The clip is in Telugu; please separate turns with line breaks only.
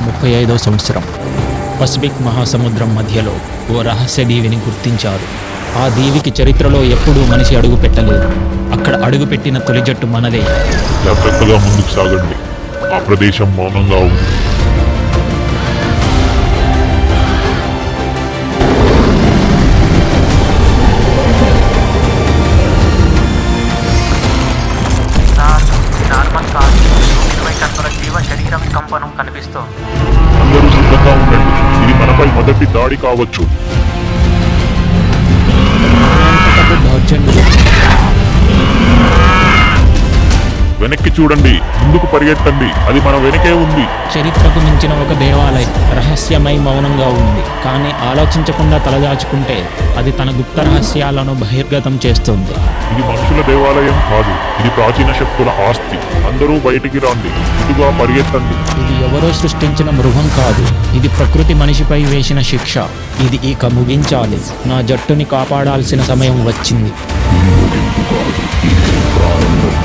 1935వ సంవత్సరం పసిఫిక్ మహాసముద్రం మధ్యలో ఓ రహస్య దీవిని గుర్తించారు. ఆ దీవికి చరిత్రలో ఎప్పుడూ మనిషి అడుగు పెట్టలేదు. అక్కడ అడుగుపెట్టిన తొలి జట్టు మనదే.
జాగ్రత్తగా ముందుకు సాగండి. ఆ ప్రదేశం మౌనంగా ఉంది.
శరీరం కంపనం కనిపిస్తోంది.
అందరూ సిద్ధంగా ఉండండి. ఇది మనపై మొదటి దాడి కావచ్చు.
దౌర్జన్యం.
వెనక్కి చూడండి, ముందుకు పరిగెత్తండి. అది మన వెనకే ఉంది.
చరిత్రకు మించిన ఒక దేవాలయం రహస్యమై మౌనంగా ఉంది. కానీ ఆలోచించకుండా తలదాచుకుంటే అది తన గుప్త రహస్యాలను బహిర్గతం చేస్తుంది.
ఇది మనుషుల దేవాలయం కాదు, ఇది ప్రాచీన శక్తుల ఆస్తి. అందరూ బయటికి రండి, ఇటుగా పరిగెత్తండి.
ఇది ఎవరో సృష్టించిన మృగం కాదు, ఇది ప్రకృతి మనిషిపై వేసిన శిక్ష. ఇది ఇక ముగించాలి. నా జట్టుని కాపాడాల్సిన సమయం వచ్చింది.
ఇది ముగింపు కాదు, ఇది ప్రారంభం.